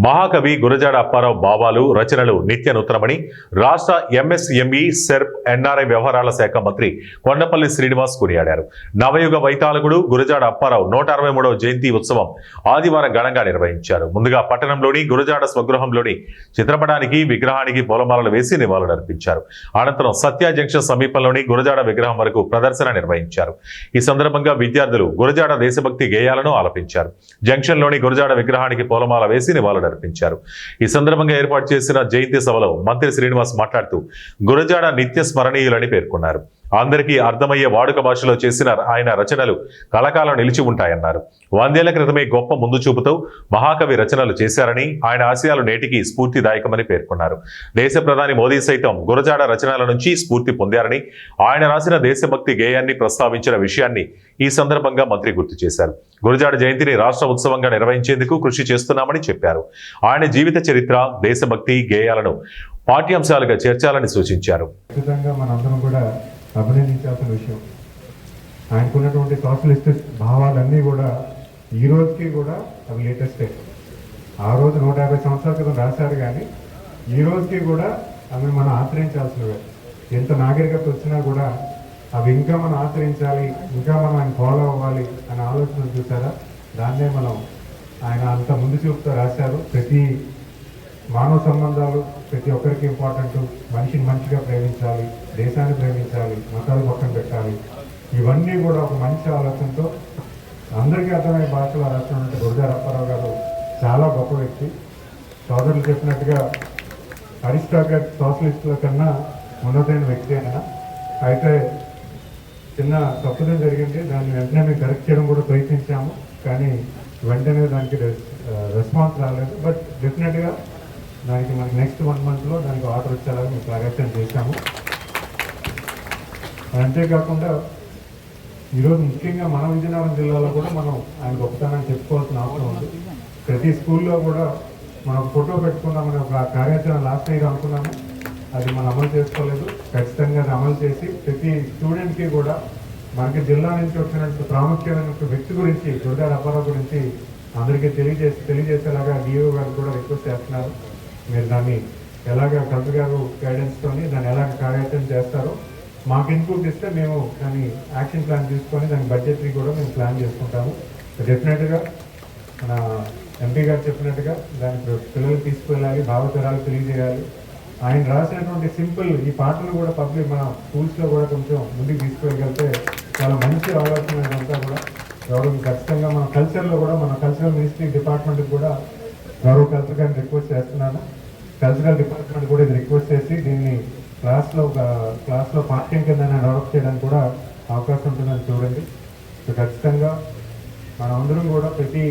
మహాకవి గురజాడ అప్పారావు భావాలు రచనలు నిత్య నూతనమని రాష్ట్ర ఎంఎస్ఎంఈ సెర్ప్ ఎన్ఆర్ఐ వ్యవహారాల శాఖ మంత్రి కొండపల్లి శ్రీనివాస్ కొనియాడారు. నవయుగ వైతాళకుడు గురజాడ అప్పారావు 163వ జయంతి ఉత్సవం ఆదివారం ఘనంగా నిర్వహించారు. ముందుగా పట్టణంలోని గురజాడ స్వగృహంలోని చిత్రపటానికి విగ్రహానికి పూలమాలలు వేసి నివాళులర్పించారు. అనంతరం సత్య జంక్షన్ సమీపంలోని గురజాడ విగ్రహం వరకు ప్రదర్శన నిర్వహించారు. ఈ సందర్భంగా విద్యార్థులు గురజాడ దేశభక్తి గేయాలను ఆలపించారు. జంక్షన్లోని గురజాడ విగ్రహానికి పూలమాల వేసి నివాళులర్పించారు. ఈ సందర్భంగా ఏర్పాటు చేసిన జయంతి సభలో మంత్రి శ్రీనివాస్ మాట్లాడుతూ గురజాడ నిత్య స్మరణీయులని పేర్కొన్నారు. అందరికీ అర్థమయ్యే వాడుక భాషలో చేసిన ఆయన రచనలు కలకాలం నిలిచి ఉంటాయన్నారు. 100 ఏళ్ల క్రితమే గొప్ప ముందు చూపుతూ మహాకవి రచనలు చేశారని, ఆయన ఆశయాలు నేటికి స్ఫూర్తిదాయకమని పేర్కొన్నారు. దేశ ప్రధాని మోదీ సైతం గురజాడ రచనల నుంచి స్ఫూర్తి పొందారని, ఆయన రాసిన దేశభక్తి గేయాన్ని ప్రస్తావించిన విషయాన్ని ఈ సందర్భంగా మంత్రి గుర్తు చేశారు. గురజాడ జయంతిని రాష్ట్ర ఉత్సవంగా నిర్వహించేందుకు కృషి చేస్తున్నామని చెప్పారు. ఆయన జీవిత చరిత్ర, దేశభక్తి గేయాలను పాఠ్యాంశాలుగా చేర్చాలని సూచించారు. అభినందించాల్సిన విషయం. ఆయనకున్నటువంటి సోషలిస్ట్ భావాలన్నీ కూడా ఈ రోజుకి కూడా అవి లేటెస్టే. ఆ రోజు 150 సంవత్సరాల క్రితం రాశారు, కానీ ఈ రోజుకి కూడా అవి మనం ఆచరించాల్సినవే. ఎంత నాగరికత వచ్చినా కూడా అవి ఇంకా మనం ఆచరించాలి, ఇంకా మనం ఆయన ఫాలో అవ్వాలి అనే ఆలోచన చూసారా, దాన్నే మనం ఆయన అంత ముందు చూపుతో రాశారు. ప్రతి మానవ సంబంధాలు ప్రతి ఒక్కరికి ఇంపార్టెంట్. మనిషిని మంచిగా ప్రేమించాలి, దేశాన్ని ప్రేమించాలి, మతాలు పక్కన పెట్టాలి. ఇవన్నీ కూడా ఒక మంచి ఆలోచనతో అందరికీ అర్థమయ్యే భాషలో రాసినటువంటి గురజాడ అప్పారావు గారు చాలా గొప్ప వ్యక్తి. సోదరులు చెప్పినట్టుగా అరిస్టాక్రాట్ సోషలిస్టుల కన్నా ఉన్నతైన వ్యక్తి ఆయన. అయితే చిన్న తప్పుదం జరిగింది, దాన్ని వెంటనే మేము కరెక్ట్ చేయడం కూడా ప్రయత్నించాము, కానీ వెంటనే దానికి రెస్పాన్స్ రాలేదు. బట్ డెఫినెట్గా దానికి మనకి నెక్స్ట్ 1 monthలో దానికి ఆర్డర్ వచ్చేలాగా మేము కార్యాచరణ చేశాము. అంతేకాకుండా ఈరోజు ముఖ్యంగా మన విజయనగరం జిల్లాలో కూడా మనం ఆయన గొప్పతనాన్ని చెప్పుకోవాల్సిన అవసరం ఉంది. ప్రతి స్కూల్లో కూడా మనం ఫోటో పెట్టుకున్నామని ఒక కార్యాచరణ లాస్ట్ ఇయర్ అనుకున్నాము, అది మనం అమలు చేసుకోలేదు. ఖచ్చితంగా అది అమలు చేసి ప్రతి స్టూడెంట్కి కూడా మనకి జిల్లా నుంచి వచ్చినట్టు ప్రాముఖ్యమైన వ్యక్తి గురించి, గురజాడ అప్పారావు గురించి అందరికీ తెలియజేసేలాగా డిఓ గారు కూడా రిక్వెస్ట్ చేస్తున్నారు. మీరు దాన్ని ఎలాగ కలెక్టర్ గారు గైడెన్స్తోని దాన్ని ఎలాగ కార్యాచరణ చేస్తారో మాకు ఇన్పుట్ ఇస్తే మేము దాన్ని యాక్షన్ ప్లాన్ తీసుకొని దాని బడ్జెట్ని కూడా మేము ప్లాన్ చేసుకుంటాము. డెఫినెట్గా మన ఎంపీ గారు చెప్పినట్టుగా దానికి పిల్లలు తీసుకువెళ్ళాలి, భావతరాలు తెలియజేయాలి. ఆయన రాసినటువంటి సింపుల్ ఈ పాటలు కూడా పబ్లిక్ మన స్కూల్స్లో కూడా కొంచెం ముందుకు తీసుకువెళ్ళగలిగితే చాలా మంచి ఆలోచన. ఇదంతా కూడా గౌరవం ఖచ్చితంగా మన కల్చర్లో కూడా మన కల్చరల్ మినిస్ట్రీ డిపార్ట్మెంట్కి కూడా గౌరవ కలెక్టర్ గారిని రిక్వెస్ట్ చేస్తున్నాను. కల్చరల్ డిపార్ట్మెంట్ కూడా ఇది రిక్వెస్ట్ చేసి దీన్ని క్లాస్లో పాఠ్యం కింద డెవలప్ చేయడానికి కూడా అవకాశం ఉంటుందని చూడండి. సో ఖచ్చితంగా మనమందరం కూడా ప్రతి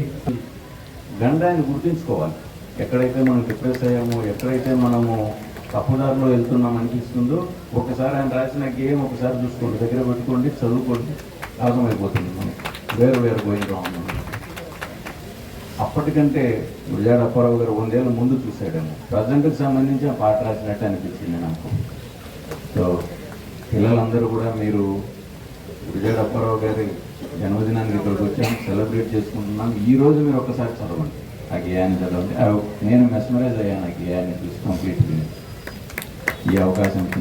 గండాన్ని గుర్తించుకోవాలి. ఎక్కడైతే మనం డిప్రెస్ అయ్యామో, ఎక్కడైతే మనము తప్పుదారిలో వెళ్తున్నాం అనిపిస్తుందో ఒకసారి ఆయన రాసిన గేమ్ ఒకసారి చూసుకోండి, దగ్గర పెట్టుకోండి, చదువుకోండి, అర్థమైపోతుంది. మనం వేరు పోయిగా ఉన్నాం. అప్పటికంటే గురజాడ అప్పారావు గారు 100 ఏళ్ళ ముందు చూసాడేమో, ప్రజెంట్కి సంబంధించి ఆ పాట రాసినట్టు అనిపించింది నాకు. సో పిల్లలందరూ కూడా మీరు గురజాడ అప్పారావు గారి జన్మదినానికి ఇక్కడికి వచ్చాము, సెలబ్రేట్ చేసుకుంటున్నాం. ఈరోజు మీరు ఒక్కసారి చదవండి, ఆ గేయాన్ని చదవండి. నేను మెస్మరైజ్ అయ్యాను ఆ గేయాన్ని చూసి కంప్లీట్గా. ఈ అవకాశం